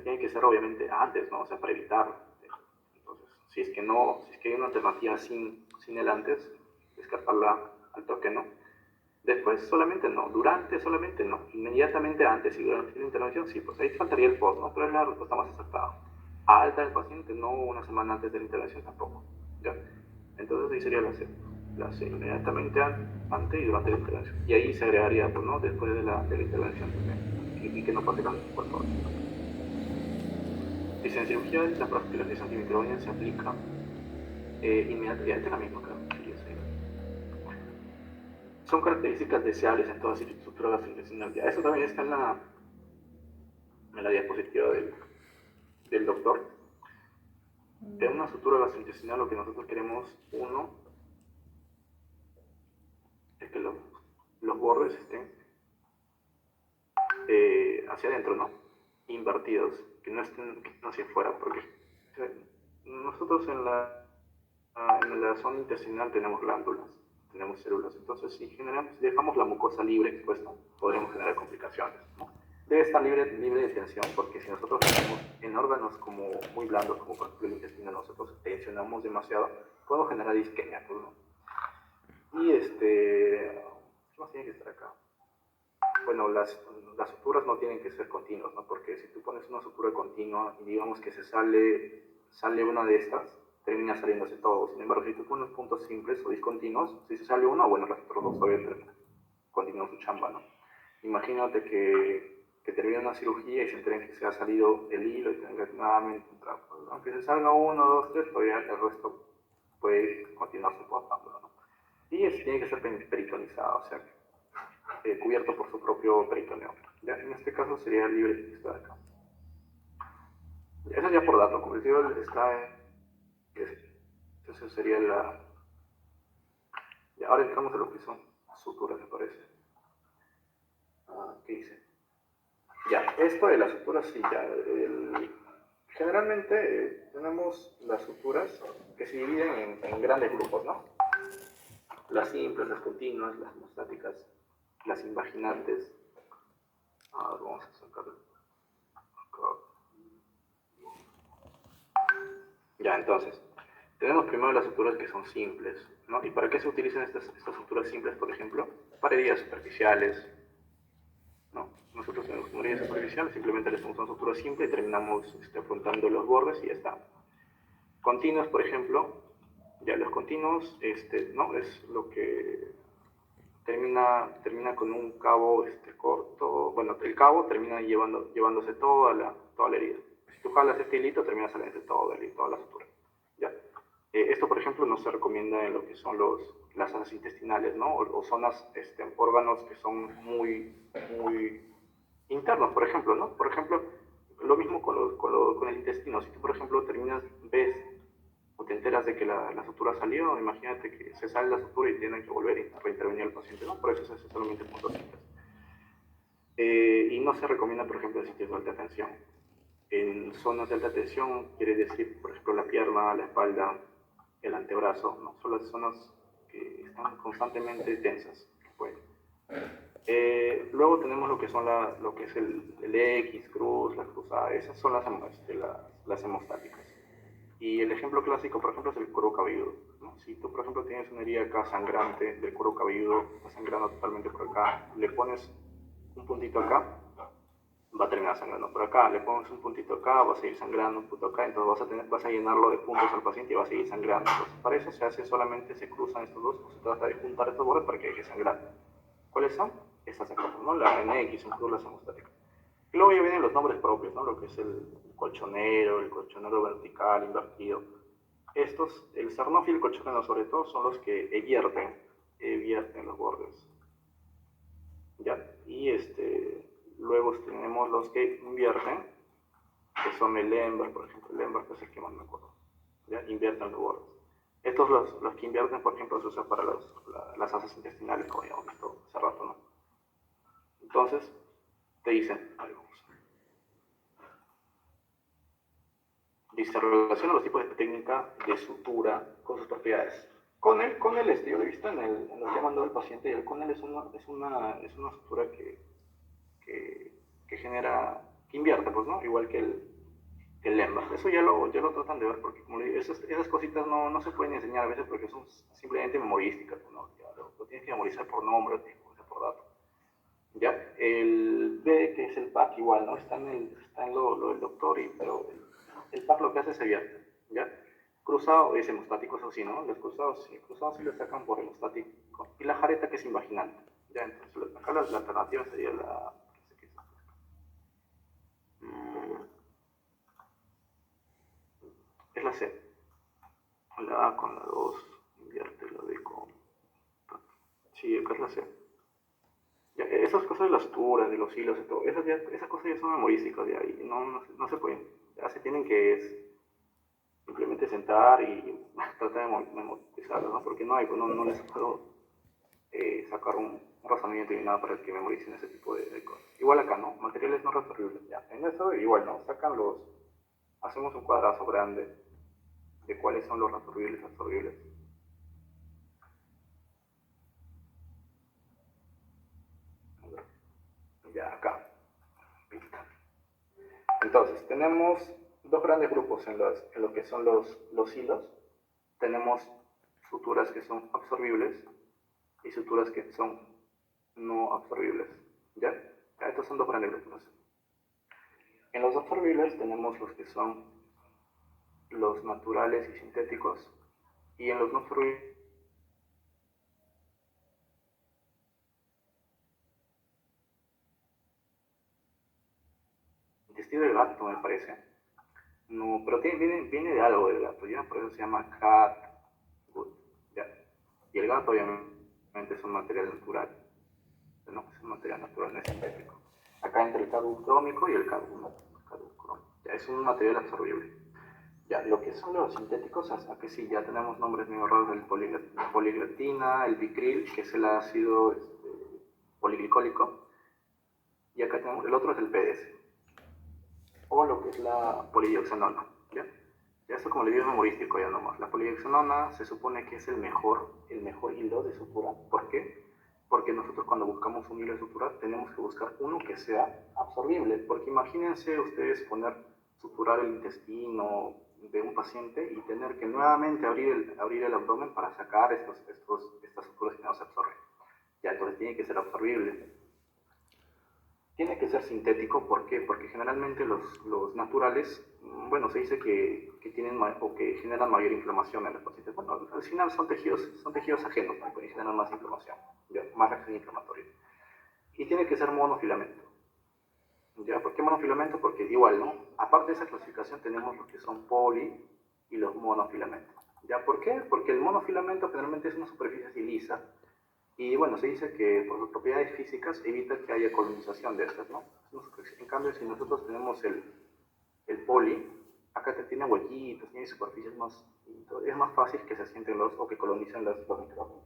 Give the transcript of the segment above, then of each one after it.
tiene que ser obviamente antes, ¿no? O sea, para evitar. Entonces, si es que no, si es que hay una alternativa sin el antes, descartarla al toque, ¿no? Después solamente no, durante solamente no, inmediatamente antes y durante la intervención sí, pues ahí faltaría el post, ¿no? Pero es la respuesta más acertada. A alta del paciente, no una semana antes de la intervención tampoco, ¿ya? Entonces ahí sería la C inmediatamente antes y durante la intervención. Y ahí se agregaría, pues, ¿no? Después de la intervención también, y que no pase tanto, por favor. Dice, en cirugía la profilaxis antimicrobiana se aplica inmediatamente la misma, claro. Son características deseables en toda estructura gastrointestinal. Ya, eso también está en la diapositiva del doctor. En una estructura gastrointestinal lo que nosotros queremos, uno, es que los bordes estén hacia adentro, ¿no? Invertidos, que no estén hacia afuera, porque nosotros en la zona intestinal tenemos glándulas, tenemos células, entonces si dejamos la mucosa libre expuesta, podremos generar complicaciones, ¿no? Debe estar libre de tensión, porque si nosotros tenemos en órganos como muy blandos, como por ejemplo el intestino, nosotros tensionamos demasiado, podemos generar isquemia, ¿no? Y ¿qué más tiene que estar acá? Bueno, las suturas no tienen que ser continuas, ¿no? Porque si tú pones una sutura continua y digamos que sale una de estas, termina saliéndose todo. Sin embargo, si tú pones puntos simples o discontinuos, si se sale uno, bueno, las otras dos todavía continúan su chamba, ¿no? Imagínate que termina una cirugía y se enteren que se ha salido el hilo y tenga nuevamente un trapo. Aunque se salga uno, dos, tres, todavía el resto puede continuar soportándolo, ¿no? Y eso tiene que ser peritonizado, o sea, cubierto por su propio peritoneo. Ya, en este caso sería libre de esta de acá. Eso ya por dato, como les digo, está en... Eso sería la... Y ahora entramos a lo que son suturas, me parece. ¿Qué dice? Ya, esto de las suturas, sí, ya. Generalmente tenemos las suturas que se dividen en grandes grupos, ¿no? Las simples, las continuas, las hemostáticas, las invaginantes. Vamos a sacarlo. Ya, entonces, tenemos primero las suturas que son simples, ¿no? ¿Y para qué se utilizan estas suturas simples, por ejemplo? Para heridas superficiales, ¿no? Nosotros tenemos una herida superficial, simplemente le hacemos una sutura simple y terminamos afrontando los bordes y ya está. Continuos, por ejemplo, ya los continuos, ¿no? Es lo que termina con un cabo corto, bueno, el cabo termina llevándose toda la herida. Si tú jalas este hilito, termina saliendo toda la sutura. ¿Ya? Esto, por ejemplo, no se recomienda en lo que son las zonas intestinales, ¿no? O zonas, órganos que son muy internos, por ejemplo, ¿no? Por ejemplo, lo mismo con el intestino. Si tú, por ejemplo, ves o te enteras de que la sutura salió, imagínate que se sale la sutura y tienen que volver a reintervenir al paciente, ¿no? Por eso se hace solamente puntos simples. Y no se recomienda, por ejemplo, en sitios de alta tensión. En zonas de alta tensión quiere decir, por ejemplo, la pierna, la espalda, el antebrazo, ¿no? Son las zonas que están constantemente tensas. Bueno. Luego tenemos lo que son lo que es el X, cruz, la cruzada, esas son las hemostáticas. Y el ejemplo clásico, por ejemplo, es el cuero cabelludo, ¿no? Si tú, por ejemplo, tienes una herida acá sangrante del cuero cabelludo, está sangrando totalmente por acá, le pones un puntito acá, va a terminar sangrando por acá, le pones un puntito acá, va a seguir sangrando un punto acá, entonces vas a llenarlo de puntos al paciente y va a seguir sangrando. Entonces, para eso se hace solamente, se cruzan estos dos, o se trata de juntar estos bordes para que deje sangrar. ¿Cuáles son? Estas acá, ¿no? La NX, incluso las hemostáticas. Y luego ya vienen los nombres propios, ¿no? Lo que es el colchonero vertical, invertido. El sarnófilo y el colchonero sobre todo, son los que evierten los bordes. ¿Ya? Y luego tenemos los que invierten, que son el Lemberg, por ejemplo. El Lemberg es el que más me acuerdo. ¿Ya? Invierten los bordes. Estos, los que invierten, por ejemplo, se usan para las asas intestinales, como ya hemos visto hace rato, ¿no? Entonces, te dicen, dice, relaciona los tipos de técnica de sutura con sus propiedades. Con el yo lo he visto en lo que ha mandado el paciente, y el con él es una sutura que genera, que invierte, pues, ¿no? Igual que el LEMBA. Eso ya lo tratan de ver porque, como le digo, esas cositas no se pueden enseñar a veces porque son simplemente memorísticas, ¿no? Ya lo tienes que memorizar por nombre, lo tienes que memorizar por dato. ¿Ya? El B, que es el PAC, igual, ¿no? Está en lo del doctor, pero el PAC lo que hace es abierto, ¿ya? Cruzado es hemostático, eso sí, ¿no? Los cruzados sí lo sacan por hemostático. Y la jareta que es invaginante, ¿ya? Entonces, acá la alternativa sería la... Es la C. La A con la 2 invierte la D con... Sí, acá es la C. Ya, esas cosas de las suturas, de los hilos, y todo, esas cosas ya son memorísticas, ya, y no se pueden. Ya se tienen que simplemente sentar y tratar de memorizarlas, ¿no? Porque no les puedo sacar un razonamiento ni nada para que memoricen ese tipo de cosas. Igual acá, ¿no? Materiales no resolvibles, ya. En eso igual, ¿no? Hacemos un cuadrazo grande de cuáles son los resolvibles, absorbibles. Ya, acá. Entonces, tenemos dos grandes grupos en lo que son los hilos. Tenemos suturas que son absorbibles y suturas que son no absorbibles. ¿Ya? Estos son dos grandes grupos. En los absorbibles tenemos los que son los naturales y sintéticos, y en los no absorbibles, intestino del gato me parece. No, pero viene de algo del gato, ¿ya? Por eso se llama cat, good, ¿ya? Y el gato obviamente es un material natural, ¿no? Es un material natural, no es sintético. Acá entre el cadmium crómico y el cadmium crómico. Ya es un material absorbible. Ya, lo que son los sintéticos, hasta que sí, ya tenemos nombres medio raros del poliglatina, el bicril, que es el ácido poliglicólico, y acá tenemos, el otro es el PDS, o lo que es la polidioxanona, ¿ya? Ya esto como le digo es memorístico ya nomás. La polidioxanona se supone que es el mejor hilo de sutura. ¿Por qué? Porque nosotros cuando buscamos un hilo de sutura tenemos que buscar uno que sea absorbible, porque imagínense ustedes suturar el intestino de un paciente y tener que nuevamente abrir el abdomen para sacar estas suturas que no se absorben. Ya, entonces tiene que ser absorbible. Tiene que ser sintético, ¿por qué? Porque generalmente los naturales, bueno, se dice que tienen o que generan mayor inflamación en los pacientes. Bueno, al final son tejidos ajenos, ¿no? Que generan más inflamación, ¿ya? Más reacción inflamatoria. Y tiene que ser monofilamento. ¿Ya? ¿Por qué monofilamento? Porque igual, ¿no? Aparte de esa clasificación tenemos los que son poli y los monofilamentos. ¿Ya? ¿Por qué? Porque el monofilamento generalmente es una superficie así lisa, y bueno, se dice que por sus propiedades físicas evita que haya colonización de estas, ¿no? En cambio, si nosotros tenemos el poli, acá tiene huequitos, tiene superficies más, es más fácil que se asienten o que colonicen los microorganismos.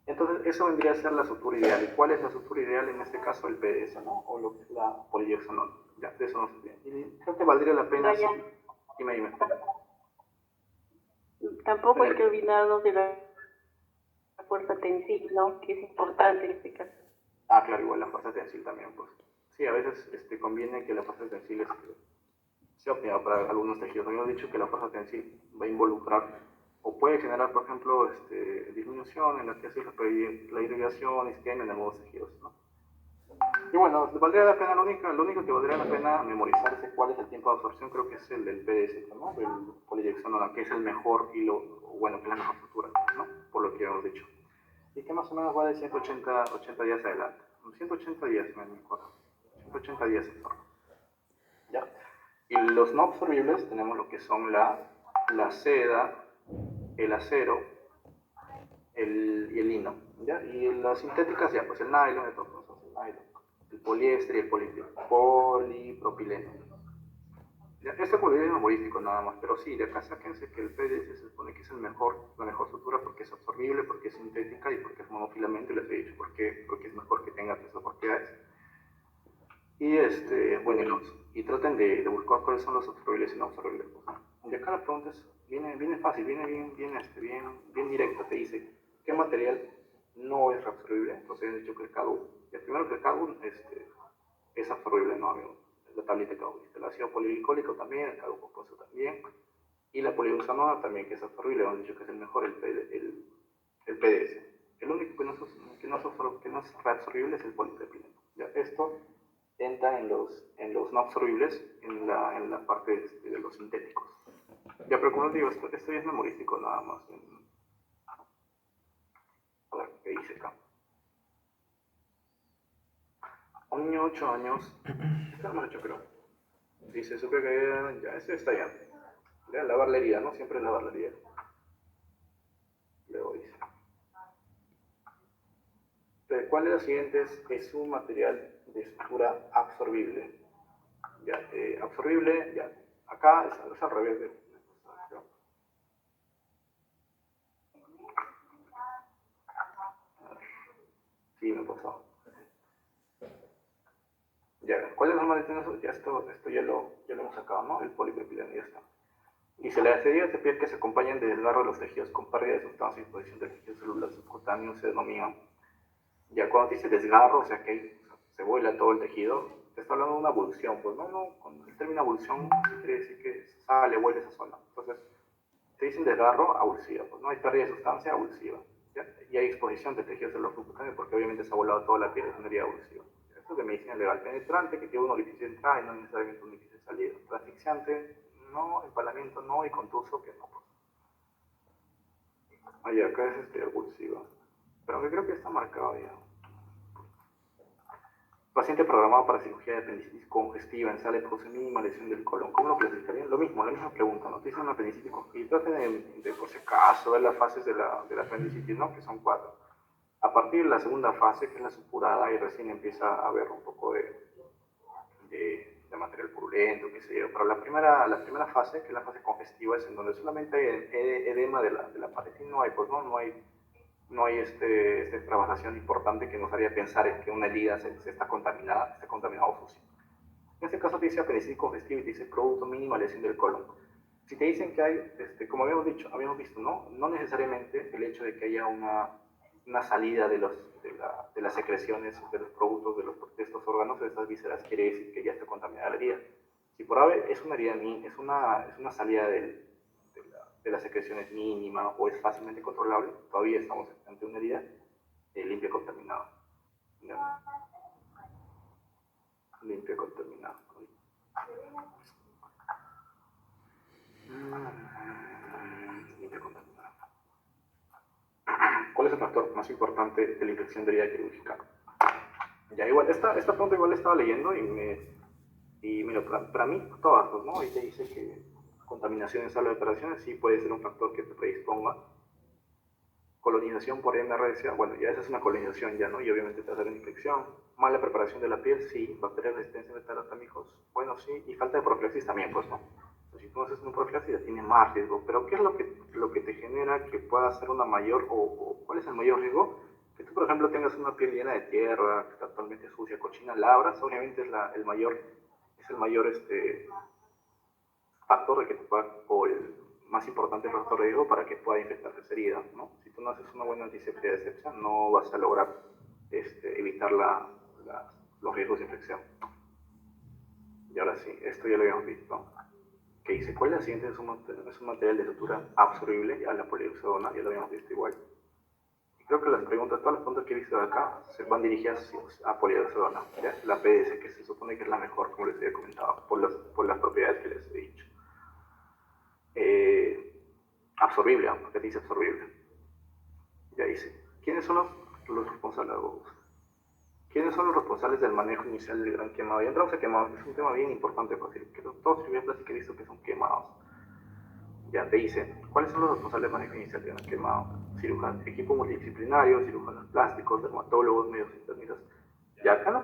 Entonces, eso vendría a ser la sutura ideal. ¿Y cuál es la sutura ideal en este caso? El PDS, ¿no? O lo que es la polidioxanol. Ya, de eso no se tiene. Y creo que valdría la pena. Vaya, Dime. tampoco hay que olvidarnos de la fuerza tensil, ¿no? Que es importante en este caso. Ah, claro, igual la fuerza tensil también, pues. Sí, a veces conviene que la fuerza tensil sea óptima para algunos tejidos. Habíamos dicho que la fuerza tensil va a involucrar o puede generar, por ejemplo, disminución en la que hace la irrigación isquemia en algunos tejidos, ¿no? Y bueno, valdría la pena, lo único que valdría la pena memorizarse cuál es el tiempo de absorción, creo que es el del PDS, ¿no? El polidioxanona, que es el mejor hilo, bueno, que es la mejor sutura, ¿no? Por lo que hemos dicho. Y que más o menos va de 180 días adelante. 180 días, me acuerdo. 180 días en torno. ¿Ya? Y los no absorbibles tenemos lo que son la seda, el acero y el lino. ¿Ya? Y las sintéticas ya, pues el nylon, el poliéster y el polipropileno. Ya, esto por es humorístico nada más, pero sí, de acá sáquense que el PDS se supone que es la mejor sutura porque es absorbible, porque es sintética y porque es monofilamento, y les he dicho porque es mejor que tenga esas propiedades. Y bueno, y traten de buscar cuáles son los absorbibles y no absorbibles. Y acá la pregunta viene fácil, viene bien directa, te dice, ¿qué material no es reabsorbible? Entonces he dicho que el cadmio. Y el primero que el cadmio es absorbible, ¿no, amigo? la tablita que hemos visto. El ácido poliglicólico también, el carbo compuesto también, y la poliursanoa también, que es absorbible, hemos dicho que es el mejor, el PDS. El único que no es reabsorbible es el polipropileno. Ya, esto entra en los no absorbibles en la parte de los sintéticos. Ya, pero como os digo, esto ya es memorístico nada más. A ver, ¿qué dice acá? Un niño de 8 años, está más 8 creo, dice, supe que ya, ese está ya. Ya, lavar la herida, ¿no? Siempre lavar la herida. Luego dice, ¿cuál de los siguientes es un material de estructura absorbible? Ya, absorbible, ya, acá es al revés de... Sí, me pasó. Ya, ¿cuál es el material? Ya esto ya lo hemos sacado, ¿no? El polipropileno, ya está. Dice, las heridas de piel que se acompañan del desgarro de los tejidos con pérdida de sustancia y exposición de tejidos celulares subcutáneos se denominan. Ya cuando dice desgarro, o sea que se vuela todo el tejido, te está hablando de una abulsión, pues no, con el término abulsión quiere decir que sale, vuelve esa zona. Entonces, te dicen desgarro, abulsiva, pues no hay pérdida de sustancia, abulsiva. ¿Ya? Y hay exposición de tejidos celular subcutáneo porque obviamente se ha volado toda la piel, es una herida abulsiva. Esto es de medicina legal. Penetrante, que tiene un orificio de entrada y no necesariamente un orificio de salida. Asfixiante, no. Empalamiento, no. Y contuso, que no. Pues. Ahí acá es abulsiva. Pero aunque creo que está marcado ya. Paciente programado para cirugía de apendicitis congestiva, en sala de produce mínima lesión del colon. ¿Cómo lo clasificarían? Lo mismo, la misma pregunta. ¿No? Te dicen una apendicitis congestiva. Traten de, por si acaso, ver las fases de la apendicitis, ¿no? Que son 4. A partir de la segunda fase, que es la supurada, y recién empieza a haber un poco de material purulento, qué sé yo. Pero la primera fase, que es la fase congestiva, es en donde solamente hay edema de la pared y no hay, pues no hay esta trabajación importante que nos haría pensar en que una herida se está contaminada, está contaminado sucio. En este caso te dice apendicitis congestiva y te dice producto mínima lesión del colon. Si te dicen que hay, como habíamos visto, no necesariamente el hecho de que haya una salida de las secreciones, de los productos de estos órganos, de estas vísceras, quiere decir que ya está contaminada la herida. Si por ave es una herida, es una salida de las secreciones mínima o es fácilmente controlable, todavía estamos ante una herida limpia contaminada. ¿Ya? Limpia contaminada. Limpia contaminada. ¿Cuál es el factor más importante de la infección de herida quirúrgica? Ya, igual, esta pregunta igual la estaba leyendo y mira, para mí, todas, ¿no? Ahí te dice que contaminación en sala de operaciones sí puede ser un factor que te predisponga. Colonización por MRSA, bueno, ya esa es una colonización ya, ¿no? Y obviamente te va a hacer una infección. Mala preparación de la piel, sí. Bacterias resistentes a metalatámicos, bueno, sí. Y falta de profilaxis también, pues, ¿no? Entonces, si tú haces una profilaxis ya tiene más riesgo. Pero ¿qué es lo que te genera que pueda ser una mayor, o cuál es el mayor riesgo? Que tú, por ejemplo, tengas una piel llena de tierra, que está totalmente sucia, cochina, labras, obviamente es el mayor factor de que te pueda, o el más importante factor de riesgo para que pueda infectarse esa herida, ¿no? Si tú no haces una buena antisepsia de sepsia, no vas a lograr evitar los riesgos de infección. Y ahora sí, esto ya lo habíamos visto. ¿Qué dice? ¿Cuál es la siguiente? Es un material de estructura absorbible, ya la poliursodona, ya lo habíamos visto igual. Y creo que todas las preguntas que he visto de acá se van dirigidas a poliursodona, ¿ya? La PDS, que se supone que es la mejor, como les había comentado, por las propiedades que les he dicho. Absorbible, porque dice absorbible. Ya dice, ¿quiénes son los responsables? ¿Quiénes son los responsables del manejo inicial del gran quemado? Ya entramos a quemados, que es un tema bien importante, porque todos los cirujanos que he visto que son quemados. Ya te dice, ¿cuáles son los responsables del manejo inicial del gran quemado? Cirujanos, equipo multidisciplinario, cirujanos plásticos, dermatólogos, médicos internistas. Ya acá en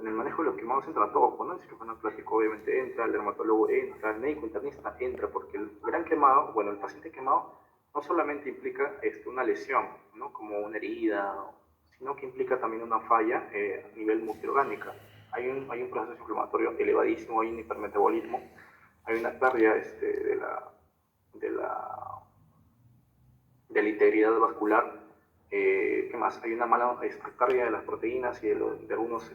el manejo de los quemados entra todo, ¿no? El cirujano plástico obviamente entra, el dermatólogo entra, el médico internista entra, porque el gran quemado, bueno, el paciente quemado no solamente implica una lesión, ¿no? Como una herida, sino que implica también una falla a nivel multiorgánica. Hay un proceso inflamatorio elevadísimo, hay un hipermetabolismo, hay una pérdida de la integridad vascular. ¿Qué más? Hay una mala pérdida de las proteínas y de algunos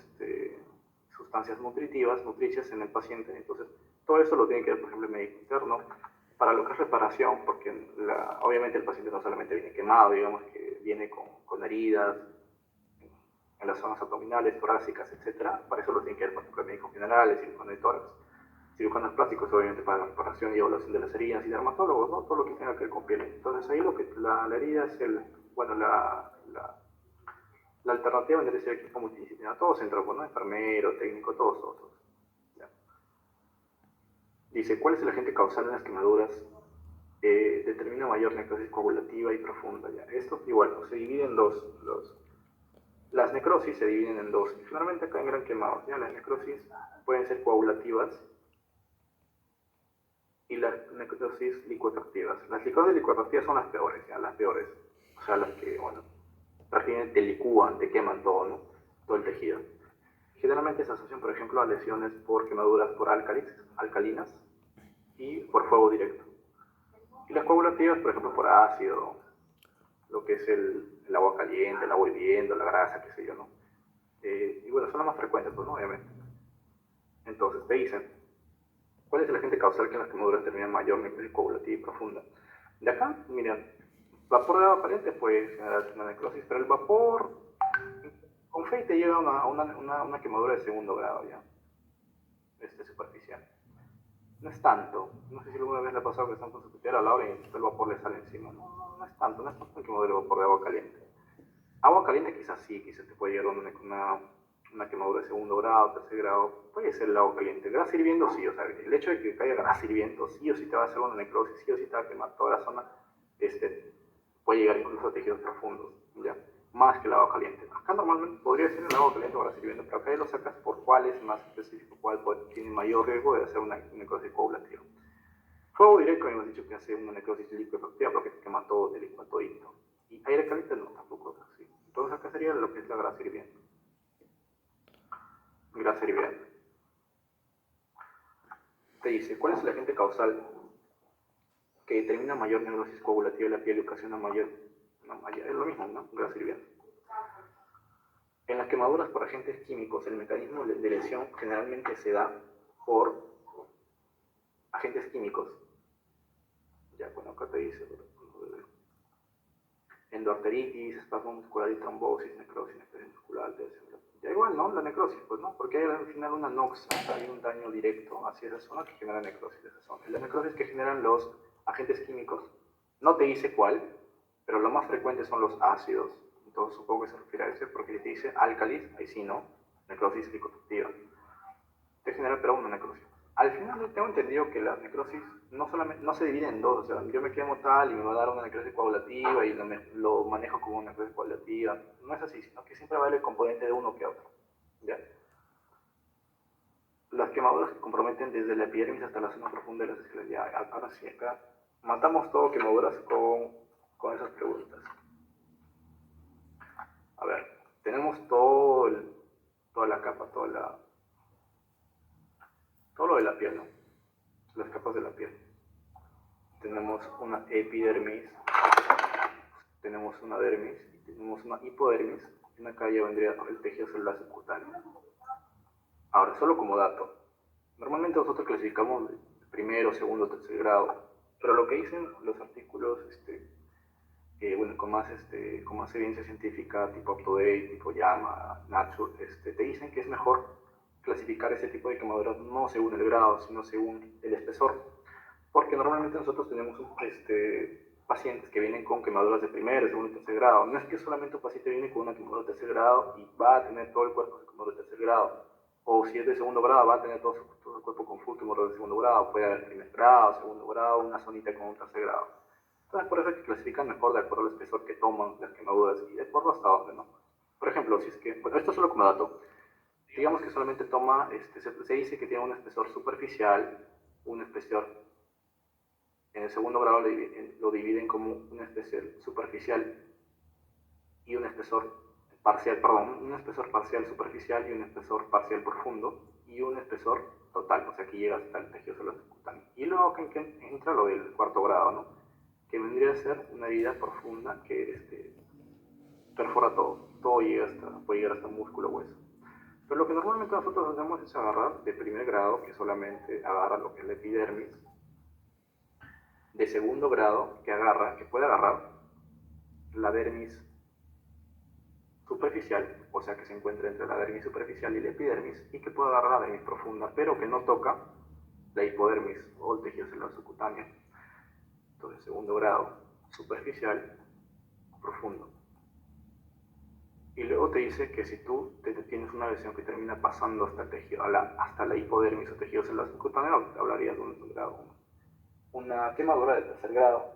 sustancias nutricias en el paciente. Entonces, todo eso lo tiene que ver, por ejemplo, el médico interno. Para lo que es reparación, porque obviamente el paciente no solamente viene quemado, digamos que viene con heridas en las zonas abdominales, torácicas, etcétera. Para eso lo tiene que ver, por ejemplo, el médico general, el cirujano de tórax, cirujanos plásticos, obviamente, para la reparación y evaluación de las heridas, y dermatólogos, ¿no? Todo lo que tenga que ver con piel. Entonces, ahí la herida es la alternativa vendría a ser equipo multidisciplinar. Todos entran, ¿no? Enfermero, técnico, todos. ¿Ya? Dice, ¿cuál es el agente causal en las quemaduras? Determina mayor necrosis coagulativa y profunda. ¿Ya? Esto igual, ¿no? Se divide en dos. Las necrosis se dividen en dos. Y finalmente acá en gran quemado, ¿ya? Las necrosis pueden ser coagulativas y las necrosis licuefactivas. Las necrosis licuefactivas son las peores, ¿ya? Las peores. O sea, las que, bueno, prácticamente te licúan, te queman todo, ¿no? Todo el tejido. Generalmente se asocian, por ejemplo, a lesiones por quemaduras por alcalinas y por fuego directo. Y las coagulativas, por ejemplo, por ácido, lo que es el agua caliente, el agua hirviendo, la grasa, qué sé yo, ¿no? Y bueno, son las más frecuentes, pues, ¿no? Obviamente. Entonces, te dicen, ¿cuál es el agente causal que en las quemaduras termina mayor necrosis coagulativa y profunda? De acá, miren, vapor de agua caliente puede generar una necrosis, pero el vapor con fe te llega a una quemadura de segundo grado ya, superficial. No es tanto, no sé si alguna vez le ha pasado que están con su tutela a la hora y el vapor le sale encima. No es tanto una quemadura de vapor de agua caliente. Agua caliente quizás sí, quizás te puede llegar una quemadura de segundo grado, tercer grado, puede ser el agua caliente. Grasa hirviendo sí, o sea, el hecho de que caiga grasa hirviendo sí o sí te va a hacer una necrosis, sí o sí te va a quemar toda la zona, puede llegar incluso a tejidos profundos, ¿ya? Más que el agua caliente. Acá normalmente podría ser el agua caliente o grasa hirviendo, pero acá ya lo sacas por cuál es más específico, cuál tiene mayor riesgo de hacer una necrosis coagulativa. Fuego directo hemos dicho que hace una necrosis licuefactiva porque te quema todo, te licúa todito. Y aire caliente no, tampoco es así. Entonces acá sería lo que es la grasa hirviendo. Grasa hirviendo. Te dice, ¿cuál es el agente causal que determina mayor necrosis coagulativa de la piel y ocasiona mayor, es lo mismo, ¿no? Grasa hirviendo. En las quemaduras por agentes químicos, el mecanismo de lesión generalmente se da por agentes químicos. Ya, bueno, acá te dice endoarteritis, espasmo muscular y trombosis, necrosis muscular, ya igual, ¿no? La necrosis, pues, ¿no? Porque hay al final una noxa, hay un daño directo hacia esa zona que genera necrosis de esa zona. Y la necrosis que generan los agentes químicos, no te dice cuál, pero lo más frecuente son los ácidos. Entonces supongo que se refiere a ese, porque si te dice álcalis, ahí sí, ¿no? Necrosis licoactiva. Te genera pero una necrosis. Al final tengo entendido que la necrosis no se divide en dos, o sea, yo me quemo tal y me va a dar una necrosis coagulativa y lo manejo como una necrosis coagulativa. No es así, sino que siempre va a haber el componente de uno que otro. ¿Ya? Las quemaduras que comprometen desde la epidermis hasta la zona profunda de las escalas. Ya, ahora sí, acá matamos todo quemaduras con esas preguntas. A ver, tenemos toda la capa, todo lo de la piel, ¿no? Las capas de la piel. Tenemos una epidermis, tenemos una dermis, tenemos una hipodermis, y en acá ya vendría el tejido celular subcutáneo. Ahora, solo como dato, normalmente nosotros clasificamos de primero, segundo, tercer grado, pero lo que dicen los artículos, bueno, con más evidencia científica, tipo UpToDate, tipo JAMA, Nature, te dicen que es mejor clasificar ese tipo de quemaduras no según el grado, sino según el espesor. Porque normalmente nosotros tenemos pacientes que vienen con quemaduras de primer, segundo y tercer grado. No es que solamente un paciente viene con una quemadura de tercer grado y va a tener todo el cuerpo de quemadura de tercer grado. O si es de segundo grado, va a tener todo el cuerpo con full quemadura de segundo grado. Puede haber primer grado, segundo grado, una zonita con un tercer grado. Entonces, por eso es que clasifican mejor de acuerdo al espesor que toman las quemaduras y de acuerdo hasta dónde, ¿no? Por ejemplo, si es que, bueno, esto solo como dato. Digamos que solamente toma, se dice que tiene un espesor superficial, un espesor en el segundo grado lo dividen como un espesor superficial y un espesor parcial, perdón, un espesor parcial superficial y un espesor parcial profundo y un espesor total, o sea que llega hasta el tejido celular subcutáneo. Y luego que entra lo del cuarto grado, ¿no? Que vendría a ser una herida profunda que perfora todo, puede llegar hasta músculo, hueso. Pero lo que normalmente nosotros hacemos es agarrar de primer grado, que solamente agarra lo que es la epidermis, de segundo grado, que puede agarrar la dermis superficial, o sea que se encuentra entre la dermis superficial y la epidermis, y que puede agarrar la dermis profunda, pero que no toca la hipodermis o el tejido celular subcutáneo. Entonces, segundo grado, superficial, profundo. Y luego te dice que si tú tienes una lesión que termina pasando hasta el tejido, hasta la hipodermis o tejido celular subcutáneo, hablarías de un grado 1. Una quemadura de tercer grado.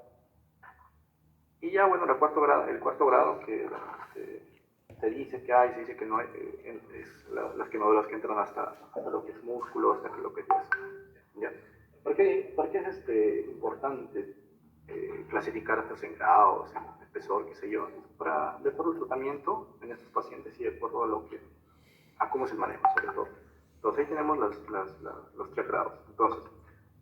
Y ya, bueno, el cuarto grado que te dice que hay, se dice que no hay, es las quemaduras que entran hasta lo que es músculo, hasta lo que es ¿ya? ¿Por qué es importante clasificar estos en grados, en espesor, qué sé yo? De acuerdo al tratamiento en estos pacientes y de acuerdo a cómo se maneja, sobre todo. Entonces ahí tenemos los 3 grados. Entonces,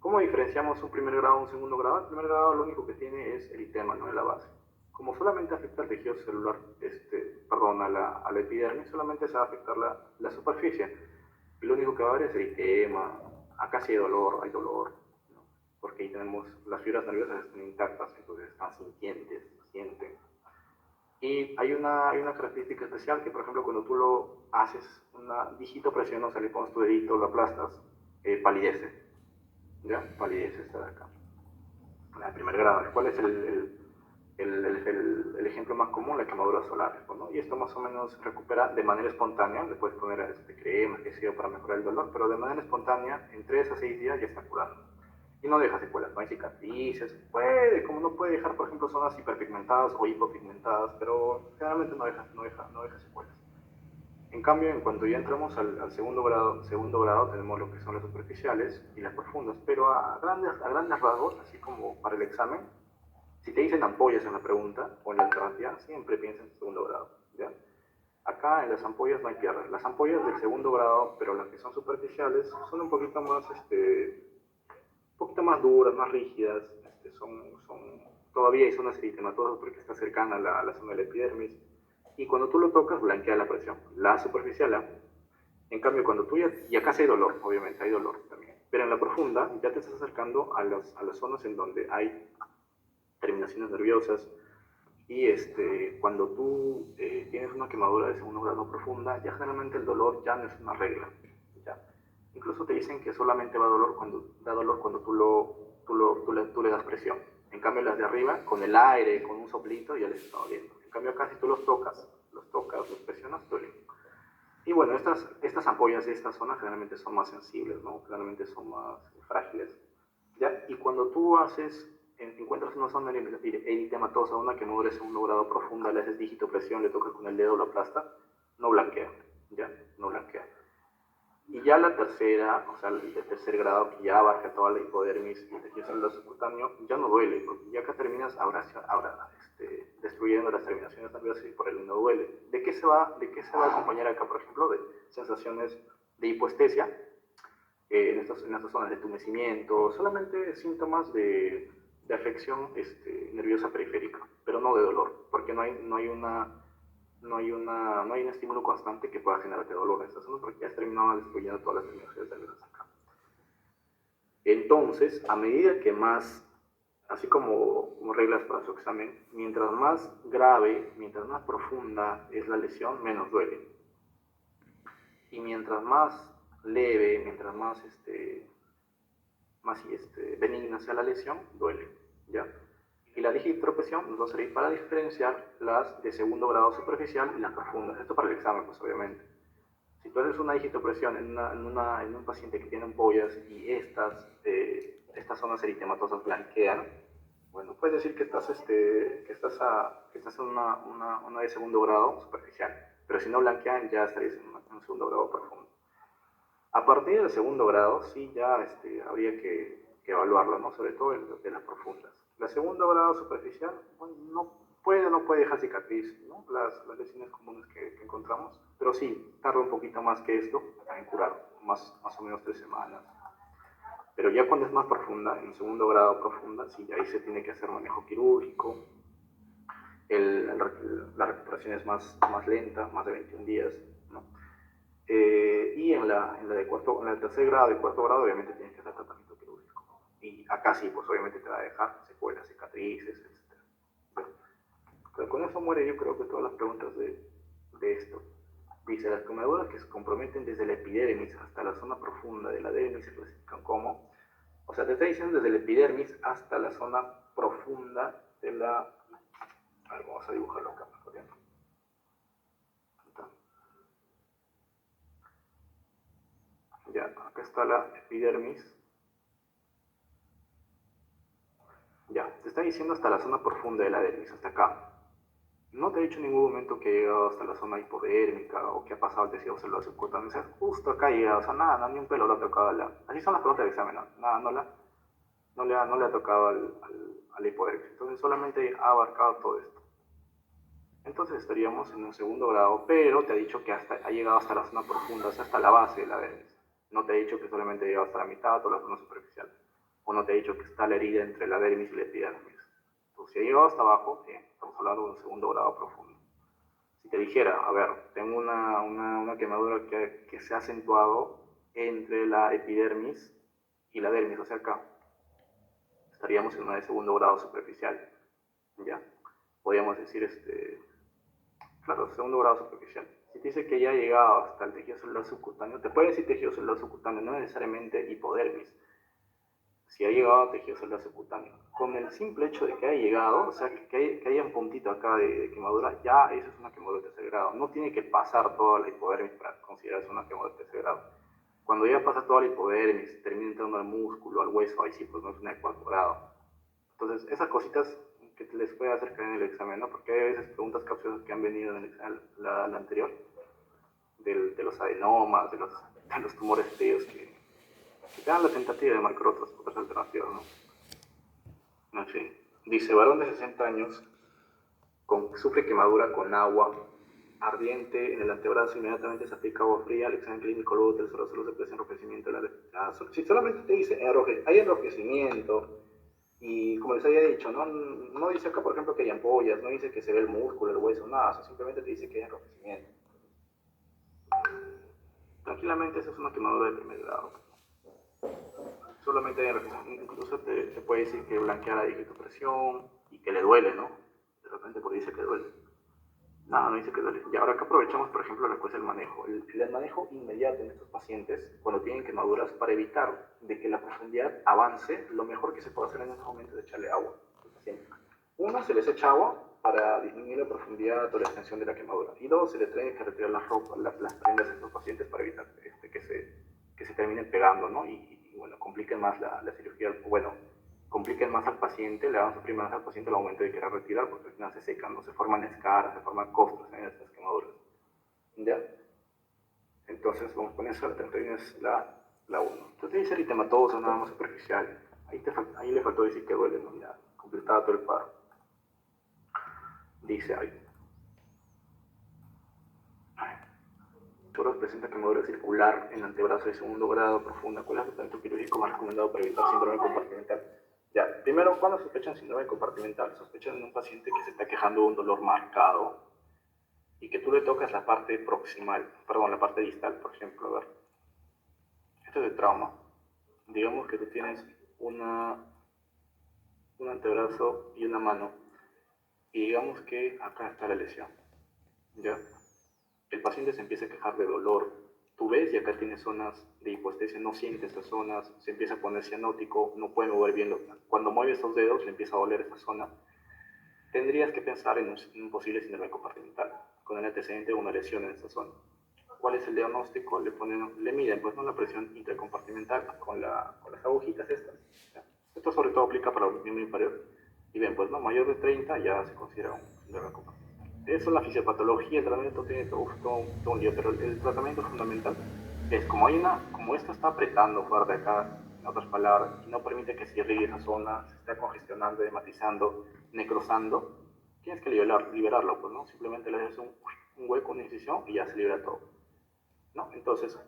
¿cómo diferenciamos un primer grado y un segundo grado? El primer grado lo único que tiene es eritema, ¿no? En la base. Como solamente afecta al tejido celular, a la epidermis, solamente se va a afectar la superficie. Y lo único que va a haber es eritema, acá sí hay dolor, ¿no? Porque ahí tenemos las fibras nerviosas están intactas, entonces están sintientes, sienten. Y hay una característica especial que, por ejemplo, cuando tú lo haces una digitopresión, o sea, le pones tu dedito, lo aplastas, palidece, ¿ya? Palidece esta de acá. En primer grado. ¿Cuál es el ejemplo más común? La quemadura solar, ¿no? Y esto más o menos recupera de manera espontánea, le puedes poner cremas, que sea para mejorar el dolor, pero de manera espontánea, en 3 a 6 días ya está curado. Y no deja secuelas, no hay cicatrices, como no puede dejar, por ejemplo, zonas hiperpigmentadas o hipopigmentadas, pero generalmente no deja secuelas. En cambio, en cuanto ya entramos al segundo grado tenemos lo que son las superficiales y las profundas, pero a grandes rasgos, así como para el examen, si te dicen ampollas en la pregunta o en la alternativa, siempre piensa en segundo grado, ¿ya? Acá en las ampollas no hay pierde. Las ampollas del segundo grado, pero las que son superficiales, son un poquito más duras, más rígidas, todavía hay zonas eritematosas porque está cercana a la zona de la epidermis, y cuando tú lo tocas blanquea la presión, la superficial. En cambio, cuando tú y acá sí hay dolor, obviamente hay dolor también, pero en la profunda ya te estás acercando a las zonas en donde hay terminaciones nerviosas, y cuando tú tienes una quemadura de segundo grado profunda, ya generalmente el dolor ya no es una regla, ¿ya? Incluso te dicen que solamente da dolor cuando tú le das presión. En cambio, las de arriba, con el aire, con un soplito, ya les está doliendo. En cambio, acá si tú los presionas, duelen. Y bueno, estas ampollas de esta zona generalmente son más sensibles, ¿no? Generalmente son más frágiles, ¿ya? Y cuando tú encuentras una zona eritematosa, una quemadura de segundo grado profunda, le haces digitopresión, le tocas con el dedo, lo aplasta, no blanquea, ¿ya? No blanquea. Y ya la tercera, o sea, el tercer grado, que ya abarca toda la hipodermis y el tejido celular subcutáneo, ya no duele, porque ya que terminas destruyendo las terminaciones nerviosas y por el no duele. ¿De qué se va a acompañar acá, por ejemplo? De sensaciones de hipoestesia, en estas zonas de entumecimiento, solamente síntomas de afección nerviosa periférica, pero no de dolor, porque no hay un estímulo constante que pueda generarte dolor en esta zona, porque ya has terminado destruyendo todas las terminaciones nerviosas acá. Entonces, a medida que más, así como reglas para su examen, mientras más grave, mientras más profunda es la lesión, menos duele. Y mientras más leve, mientras más benigna sea la lesión, duele, ¿ya? Y la digitopresión nos va a servir para diferenciar las de segundo grado superficial y las profundas. Esto para el examen, pues obviamente. Si tú haces una digitopresión en un paciente que tiene ampollas y estas zonas eritematosas blanquean, bueno, puedes decir que estás en una de segundo grado superficial, pero si no blanquean ya estarías en un segundo grado profundo. A partir del segundo grado, sí, ya habría que evaluarlo, ¿no? Sobre todo de las profundas. La segundo grado superficial, bueno, no puede dejar cicatriz, ¿no? Las lesiones comunes que encontramos, pero sí, tarda un poquito más que esto en curar, más o menos 3 semanas. Pero ya cuando es más profunda, en segundo grado profunda, sí, ahí se tiene que hacer manejo quirúrgico, la recuperación es más lenta, más de 21 días, ¿no? Y en la tercer grado y cuarto grado, obviamente tienes que hacer tratamiento quirúrgico. Y acá sí, pues obviamente te va a dejar secuelas, cicatrices, etc. Bueno, pero con eso muere yo creo que todas las preguntas de esto. Dice, las quemaduras que se comprometen desde la epidermis hasta la zona profunda de la dermis se clasifican como, o sea, te está diciendo desde la epidermis hasta la zona profunda de la, a ver, vamos a dibujarlo acá, por ejemplo. Ya, acá está la epidermis. Ya, te está diciendo hasta la zona profunda de la dermis, hasta acá. No te he dicho en ningún momento que he llegado hasta la zona hipodérmica o que ha pasado el tejido celular subcutáneo. O sea, justo acá he llegado, o sea, nada, ni un pelo lo ha tocado. Así son las preguntas de examen, ¿no? Nada, no le ha tocado a la hipodermis. Entonces solamente ha abarcado todo esto. Entonces estaríamos en un segundo grado, pero te ha dicho que ha llegado hasta la zona profunda, o sea, hasta la base de la dermis. No te ha dicho que solamente ha llegado hasta la mitad o la zona superficial. O no te ha dicho que está la herida entre la dermis y la epidermis. Entonces, si ha llegado hasta abajo, estamos hablando de un segundo grado profundo. Si te dijera, a ver, tengo una quemadura que se ha acentuado entre la epidermis y la dermis, o sea, acá, estaríamos en una de segundo grado superficial, ¿ya? Podríamos decir, claro, segundo grado superficial. Si te dice que ya ha llegado hasta el tejido celular subcutáneo, te puede decir tejido celular subcutáneo, no necesariamente hipodermis. Si ha llegado a tejido celular subcutáneo, con el simple hecho de que haya llegado, o sea, que haya un puntito acá de quemadura, ya eso es una quemadura de tercer grado. No tiene que pasar toda la hipodermis para considerarse una quemadura de tercer grado. Cuando ya pasa toda la hipodermis, termina entrando al músculo, al hueso, ahí sí, pues no es una de cuarto grado. Entonces, esas cositas que les puede hacer caer en el examen, ¿no? Porque hay veces preguntas capciosas que han venido en el examen, la anterior, de los adenomas, de los tumores fríos que te dan la tentativa de marcar otras alternativas, ¿no? En fin, dice, varón de 60 años sufre quemadura con agua ardiente en el antebrazo, inmediatamente se aplica agua fría, el examen clínico luego del solo se aprecia enrojecimiento de la si solamente te dice hay enrojecimiento, y como les había dicho, no dice acá, por ejemplo, que hay ampollas, no dice que se ve el músculo, el hueso, nada, o sea, simplemente te dice que hay enrojecimiento. Tranquilamente, eso es una quemadura de primer grado. Solamente hay enrojecimiento, incluso te puede decir que blanquea la digitopresión y que le duele, ¿no? De repente pues dice que duele. No dice que duele. Y ahora que aprovechamos, por ejemplo, la cosa del manejo. El manejo inmediato en estos pacientes, cuando tienen quemaduras, para evitar de que la profundidad avance, lo mejor que se puede hacer en estos momentos es echarle agua al paciente. Uno, se les echa agua para disminuir la profundidad o la extensión de la quemadura. Y dos, se les tiene que retirar las prendas a estos pacientes para evitar que se terminen pegando, ¿no? Y bueno, compliquen más la cirugía. Bueno, compliquen más al paciente, le hagan sufrir más al paciente al momento de querer retirar, porque al final se secan, ¿no? Se forman escaras, se forman costras en estas quemaduras. ¿Ya? Entonces, vamos con eso, la 31 es la 1. Entonces te dice eritematosa, nada más superficial. Ahí le faltó decir que duele, ¿no? Ya, completaba todo el paro. Dice ahí. Solo presenta quemadura circular en el antebrazo de segundo grado profunda. ¿Cuál es el tratamiento quirúrgico más recomendado para evitar síndrome compartimental? Ya, primero, cuando sospechan síndrome compartimental, sospechan en un paciente que se está quejando de un dolor marcado y que tú le tocas la parte proximal, perdón, la parte distal, por ejemplo. A ver, esto es de trauma. Digamos que tú tienes un antebrazo y una mano, y digamos que acá está la lesión, ¿ya? El paciente se empieza a quejar de dolor. Tú ves y acá tiene zonas de hipoestesia, no siente estas zonas, se empieza a poner cianótico, no puede mover bien. Cuando mueve estos dedos le empieza a doler esta zona. Tendrías que pensar en un posible síndrome compartimental, con el antecedente de una lesión en esta zona. ¿Cuál es el diagnóstico? Le miden pues, ¿no? La presión intercompartimental con las agujitas estas. ¿Ya? Esto sobre todo aplica para el miembro inferior. Y ven, pues no, mayor de 30 ya se considera un síndrome compartimental. Eso es la fisiopatología, el tratamiento tiene todo un lío, pero el tratamiento fundamental es como esto está apretando fuerte acá, en otras palabras, y no permite que se irrigue esa zona, se está congestionando, edematizando, necrosando, tienes que liberarlo, pues, ¿no? Simplemente le haces un hueco, una incisión y ya se libera todo, ¿no? Entonces,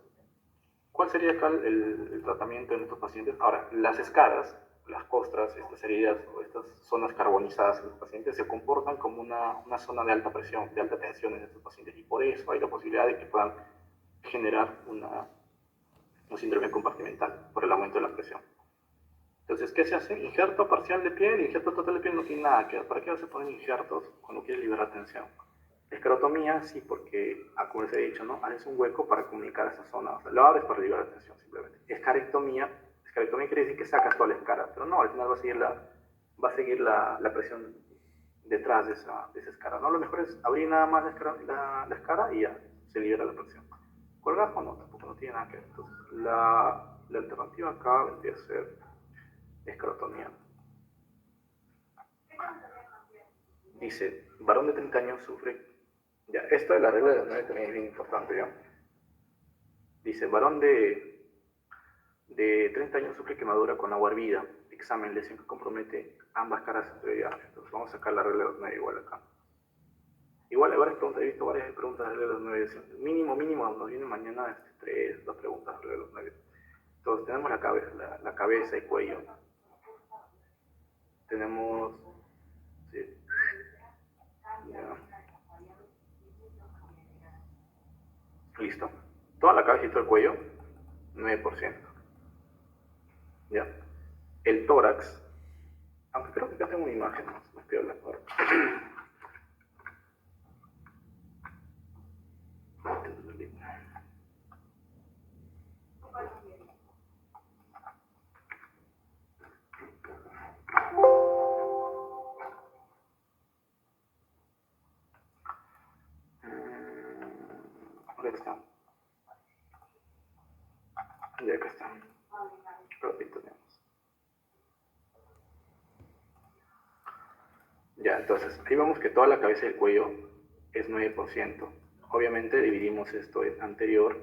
¿cuál sería acá el tratamiento en estos pacientes? Ahora, las escaras, las costras, estas heridas o estas zonas carbonizadas en los pacientes se comportan como una zona de alta presión, de alta tensión en estos pacientes, y por eso hay la posibilidad de que puedan generar un síndrome compartimental por el aumento de la presión. Entonces, ¿qué se hace? Injerto parcial de piel, injerto total de piel no tiene nada que ver. ¿Para qué vas a poner injertos cuando quieres liberar tensión? Esclerotomía, sí, porque, como les he dicho, ¿no? Haces un hueco para comunicar esa zona. O sea, lo abres para liberar tensión, simplemente. Escarectomía quiere decir que sacas toda la escara, pero no, al final va a seguir la presión detrás de esa escara, ¿no? Lo mejor es abrir nada más la escara y ya, se libera la presión. Colgajo no, tampoco no tiene nada que ver. Entonces, la alternativa acá vendría a ser esclerotomía. Dice, varón de 30 años sufre. Ya, esto de la regla de los 9 también es bien importante, ¿ya? Dice, varón de 30 años sufre quemadura con agua hervida. Examen, lesión que compromete ambas caras anteriores. Entonces vamos a sacar la regla de los 9 igual acá. Igual hay varias preguntas, he visto varias preguntas de la regla de los 9. Mínimo, nos vienen mañana 2 preguntas de la regla de los 9. Entonces tenemos la cabeza y cuello. Tenemos... Sí, ya. Listo. Toda la cabeza y todo el cuello, 9%. ¿Ya? El tórax, aunque creo que acá tengo una imagen, no me estoy hablando ahora. Acá está. Y acá está. Ratito tenemos. Ya, entonces, ahí vemos que toda la cabeza y el cuello es 9%. Obviamente dividimos esto en anterior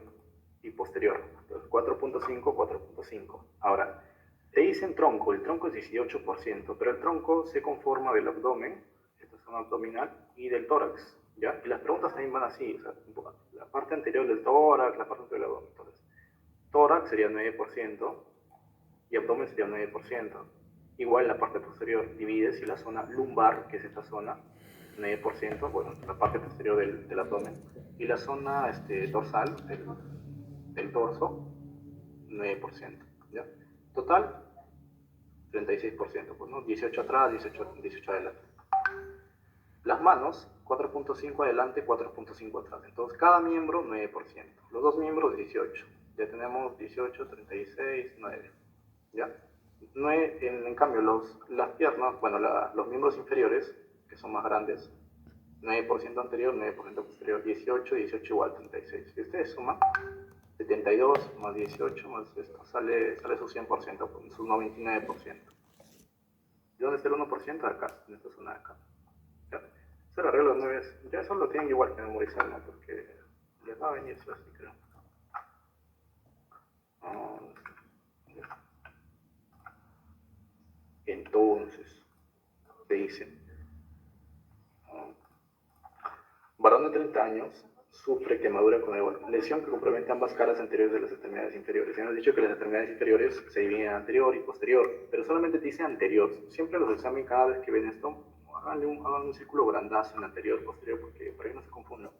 y posterior. Entonces, 4.5, 4.5. Ahora, te dicen tronco, el tronco es 18%, pero el tronco se conforma del abdomen, esta zona abdominal, y del tórax, ¿ya? Y las preguntas también van así, o sea, la parte anterior del tórax, la parte anterior del abdomen. Entonces, tórax sería 9% y abdomen sería 9%. Igual la parte posterior divides y la zona lumbar, que es esta zona, 9%, bueno, la parte posterior del abdomen, y la zona dorsal del torso, 9%, ¿ya? Total, 36%, pues, ¿no? 18 atrás, 18 adelante. Las manos, 4.5 adelante, 4.5 atrás. Entonces, cada miembro, 9%. Los dos miembros, 18. Ya tenemos 18, 36, 9. ¿Ya? 9, en cambio, las piernas, bueno, los miembros inferiores, que son más grandes, 9% anterior, 9% posterior, 18, 18 igual, 36. Si ustedes suman, 72 más 18 más esto, sale su 100%, su 99%. ¿De dónde está el 1%? De acá, en esta zona de acá. ¿Ya? Esa es la regla de los 9. Ya eso lo tienen igual que memorizar, ¿no? Porque les va a venir eso así, creo. Entonces, te dicen, varón de 30 años sufre quemadura con el lesión que compromete ambas caras anteriores de las extremidades inferiores. Ya hemos dicho que las extremidades inferiores se dividen en anterior y posterior, pero solamente te dice anterior. Siempre los exámenes, cada vez que ven esto, hagan un círculo grandazo en anterior, posterior, porque para que no se confundan.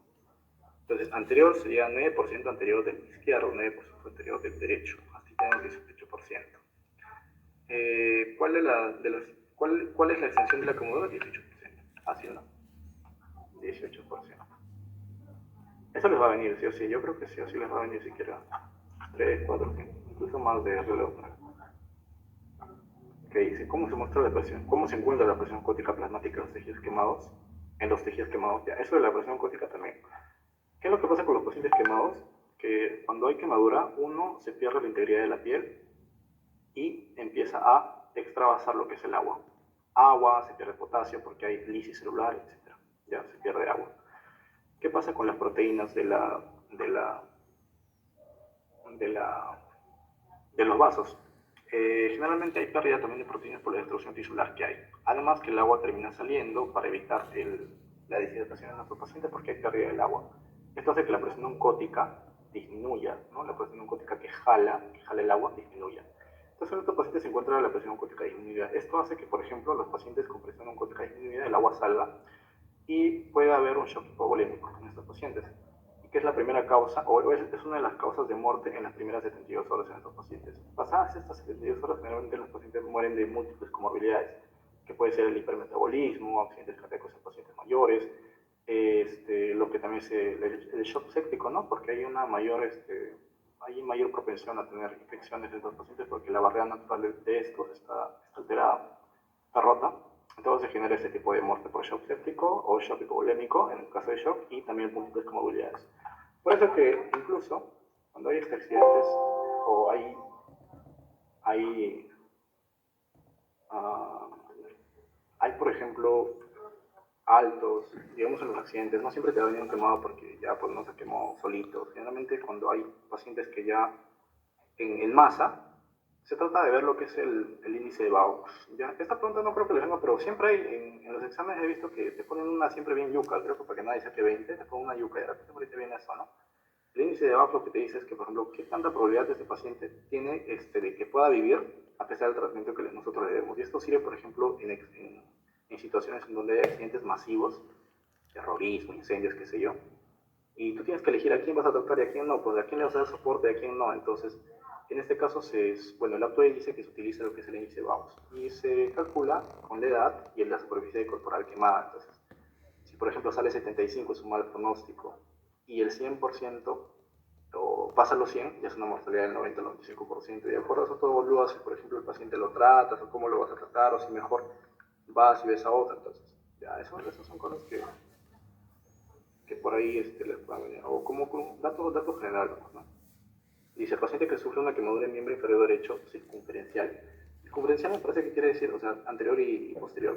Entonces, anterior sería 9% anterior del izquierdo, 9% anterior del derecho. Así tenemos 18%. ¿Cuál es la extensión de la quemadura? 18%. ¿Así o no? 18%. Eso les va a venir, sí o sí. Yo creo que sí o sí les va a venir siquiera 3, 4, 5, incluso más de reloj. Que dice, ¿cómo se muestra la presión? ¿Cómo se encuentra la presión óptica plasmática en los tejidos quemados? En los tejidos quemados, ya. Eso de la presión óptica también. ¿Qué es lo que pasa con los pacientes quemados? Que cuando hay quemadura, uno se pierde la integridad de la piel y empieza a extravasar lo que es el agua. Agua, se pierde potasio porque hay lisis celular, etc. Ya se pierde agua. ¿Qué pasa con las proteínas de los vasos? Generalmente hay pérdida también de proteínas por la destrucción tisular que hay. Además que el agua termina saliendo para evitar la deshidratación de nuestros pacientes porque hay pérdida del agua. Esto hace que la presión oncótica disminuya, ¿no? La presión oncótica que jala el agua disminuya. Entonces en estos pacientes se encuentra la presión oncótica disminuida. Esto hace que, por ejemplo, los pacientes con presión oncótica disminuida, el agua salga y puede haber un shock hipovolémico en estos pacientes. que es la primera causa, o es una de las causas de muerte en las primeras 72 horas en estos pacientes. Pasadas estas 72 horas, generalmente los pacientes mueren de múltiples comorbilidades, que puede ser el hipermetabolismo, accidentes cardíacos en pacientes mayores, lo que también es el shock séptico, ¿no? Porque hay una hay mayor propensión a tener infecciones en estos pacientes porque la barrera natural de estos está alterada, está rota. Entonces se genera ese tipo de muerte por shock séptico o shock hipovolémico en el caso de shock y también múltiples comorbilidades. Por eso que incluso cuando hay accidentes o hay, uh, hay por ejemplo altos, digamos en los accidentes, no siempre te va a venir un quemado porque ya pues, no se quemó solito. Generalmente cuando hay pacientes que ya en masa, se trata de ver lo que es el índice de Baux. ¿Ya? Esta pregunta no creo que le venga, pero siempre hay, en los exámenes he visto que te ponen una siempre bien yuca, creo que para que nadie saque 20, te ponen una yuca y de repente por ahí te viene eso, ¿no? El índice de Baux lo que te dice es que, por ejemplo, qué tanta probabilidad este paciente tiene de que pueda vivir a pesar del tratamiento que nosotros le demos. Y esto sirve, por ejemplo, en situaciones en donde hay accidentes masivos, terrorismo, incendios, qué sé yo, y tú tienes que elegir a quién vas a tratar y a quién no, pues a quién le vas a dar soporte y a quién no. Entonces, en este caso, el actuario dice que se utiliza lo que es el índice Baux y se calcula con la edad y en la superficie corporal quemada. Entonces, si por ejemplo sale 75 es un mal pronóstico y el 100% o pasa los 100, ya es una mortalidad del 90 al 95%. Y de acuerdo a eso, todo evalúa si por ejemplo el paciente lo tratas o cómo lo vas a tratar o si mejor vas y ves a otra. Entonces, ya, esas son cosas que por ahí les puedan venir. O como datos generales, ¿no? Dice, el paciente que sufre una quemadura en miembro inferior derecho circunferencial. Circunferencial me parece que quiere decir, o sea, anterior y posterior.